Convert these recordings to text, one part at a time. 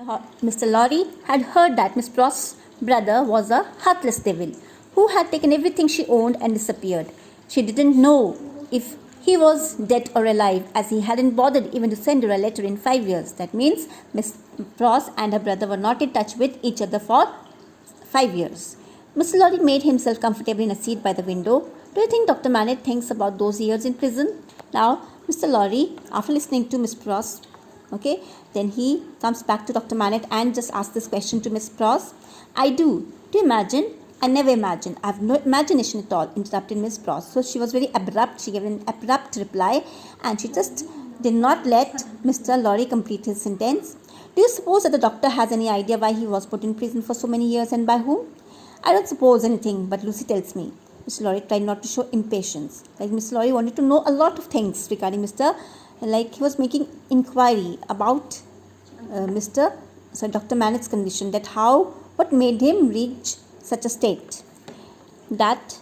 Mr. Lorry had heard that Miss Prost's brother was a heartless devil who had taken everything she owned and disappeared. She didn't know if he was dead or alive, as he hadn't bothered even to send her a letter in 5 years. That means Miss Pross and her brother were not in touch with each other for 5 years. Mr. Lorry made himself comfortable in a seat by the window. Do you think Dr. Manette thinks about those years in prison? Now, Mr. Lorry, after listening to Miss Pross, then he comes back to Dr. Manette and just asks this question to Miss Pross. I do. Do you imagine? I never imagine. I have no imagination at all, interrupted Miss Pross. So she was very abrupt. She gave an abrupt reply and she just did not let Mr. Lorry complete his sentence. Do you suppose that the doctor has any idea why he was put in prison for so many years and by whom? I don't suppose anything, but Lucy tells me. Mr. Lorry tried not to show impatience. Mr. Lorry wanted to know a lot of things regarding he was making inquiry about Dr. Manette's condition, what made him reach such a state. That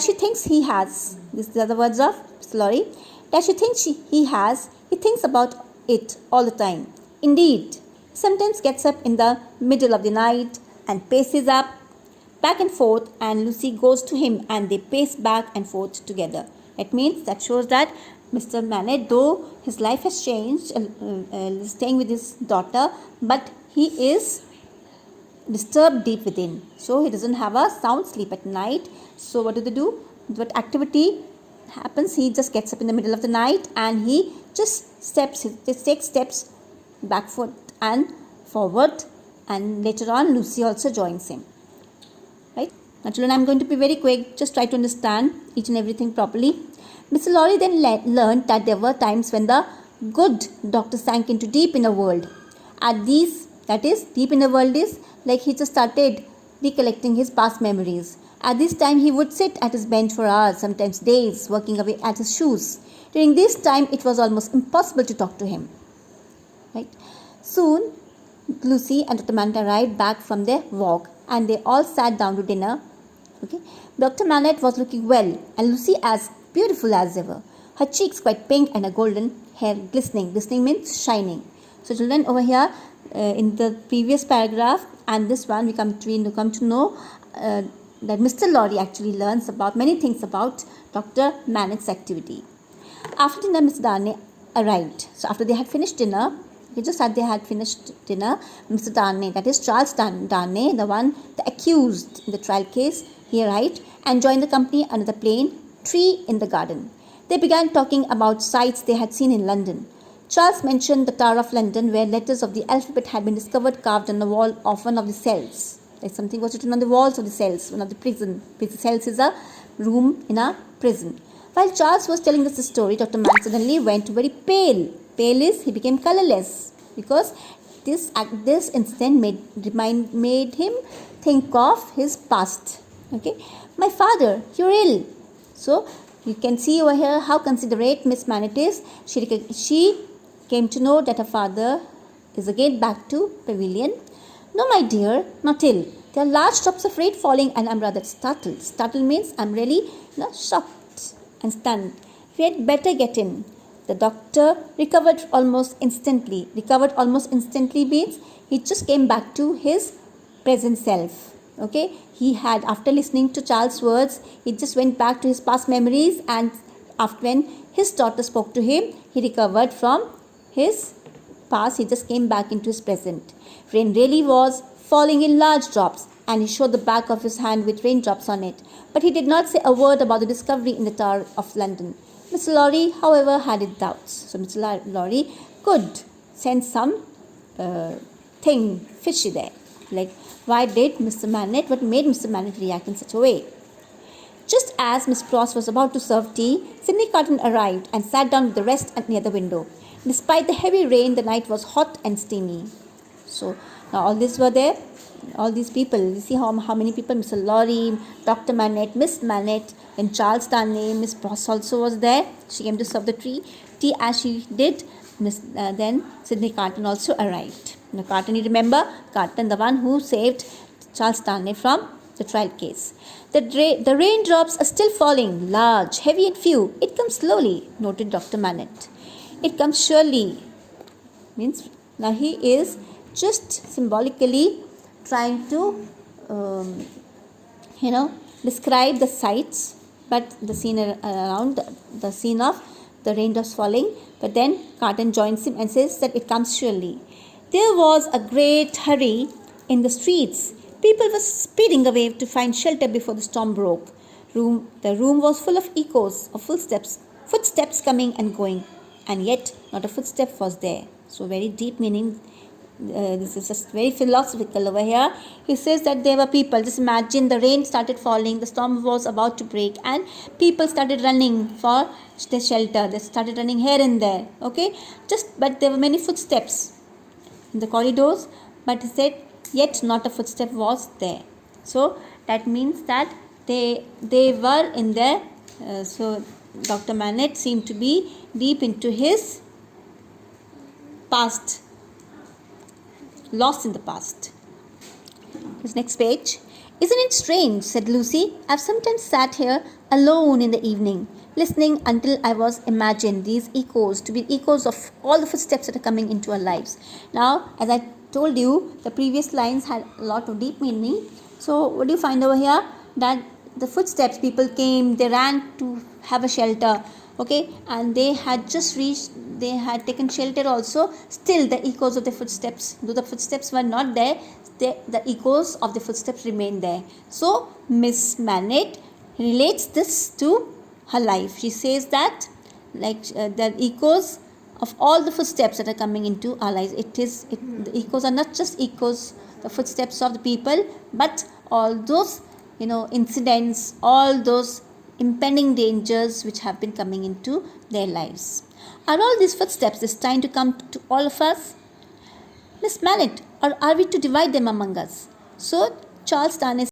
she thinks he has, these are the words of Mr. Lorry, that she thinks he thinks about it all the time. Indeed, sometimes gets up in the middle of the night and paces up, back and forth, and Lucy goes to him and they pace back and forth together. That shows that Mr. Manette, though his life has changed, staying with his daughter, but he is disturbed deep within. So he doesn't have a sound sleep at night. So what do they do? What activity happens? He just gets up in the middle of the night and he just takes steps backward and forward, and later on Lucy also joins him. Right? Now children, I'm going to be very quick. Just try to understand each and everything properly. Mr. Lorry then learned that there were times when the good doctor sank into deep inner world. Deep inner world is he just started recollecting his past memories. At this time, he would sit at his bench for hours, sometimes days, working away at his shoes. During this time, it was almost impossible to talk to him. Right? Soon, Lucy and Dr. Manette arrived back from their walk and they all sat down to dinner. Dr. Manette was looking well and Lucy as beautiful as ever. Her cheeks quite pink and her golden hair glistening. Glistening means shining. So children, over here in the previous paragraph and this one, we come to know that Mr. Lorry actually learns about many things about Dr. Manette's activity. After dinner, Mr. Darnay arrived. So after they had finished dinner, Mr. Darnay, that is Charles Darnay, the accused in the trial case, he arrived and joined the company under the plane tree in the garden. They began talking about sights they had seen in London. Charles mentioned the Tower of London, where letters of the alphabet had been discovered carved on the wall of one of the cells. Something was written on the walls of the cells, one of the prison. Cells is a room in a prison. While Charles was telling us the story, Dr. Manette suddenly went very pale. Pale is, he became colorless because this incident made him think of his past. My father, you're ill. So you can see over here how considerate Miss Manette is. She came to know that her father is again back to pavilion. No, my dear, not ill. There are large drops of rain falling and I'm rather startled. Startled means I'm really shocked and stunned. We had better get in. The doctor recovered almost instantly. Recovered almost instantly means he just came back to his present self. He had, after listening to Charles' words, he just went back to his past memories, and after when his daughter spoke to him, he recovered from his past. He just came back into his present. Rain really was falling in large drops, and he showed the back of his hand with raindrops on it. But he did not say a word about the discovery in the Tower of London. Mr. Lorry, however, had his doubts. So Mr. Lorry could sense some thing fishy there. What made Mr. Manette react in such a way? Just as Miss Pross was about to serve tea, Sydney Carton arrived and sat down with the rest near the window. Despite the heavy rain, the night was hot and steamy. So now all these were there. All these people, you see how many people? Mr. Lorry, Dr. Manette, Miss Manette, and Charles Darnay. Miss Pross also was there. She came to serve the tea as she did. Then Sydney Carton also arrived. Now Carton, you remember? Carton, the one who saved Charles Darnay from the trial case. The raindrops are still falling, large, heavy and few. It comes slowly, noted Dr. Manette. It comes surely. Means now he is just symbolically trying to describe the sights, but the scene around the scene of the raindrops falling. But then Carton joins him and says that it comes surely. There was a great hurry in the streets. People were speeding away to find shelter before the storm broke. The room was full of echoes of footsteps coming and going, and yet not a footstep was there. So very deep meaning. This is just very philosophical over here. He says that there were people. Just imagine the rain started falling, the storm was about to break, and people started running for the shelter. They started running here and there. Okay, but there were many footsteps in the corridors. But he said, yet not a footstep was there. So that means that they were in there. So Dr. Manette seemed to be deep into his past. Lost in the past. This next page. Isn't it strange, said Lucy. I've sometimes sat here alone in the evening, listening until I was imagined these echoes to be echoes of all the footsteps that are coming into our lives. Now, as I told you, the previous lines had a lot of deep meaning. So, what do you find over here? That the footsteps, people came, they ran to have a shelter. Okay, and they had just reached, they had taken shelter also. Still the echoes of the footsteps, though the footsteps were not there, the echoes of the footsteps remained there. So Miss Manette relates this to her life. She says that the echoes of all the footsteps that are coming into our lives, the echoes are not just echoes, the footsteps of the people, but all those incidents, all those impending dangers which have been coming into their lives. Are all these footsteps destined to come to all of us, Miss Manette, or are we to divide them among us? So Charles Darnay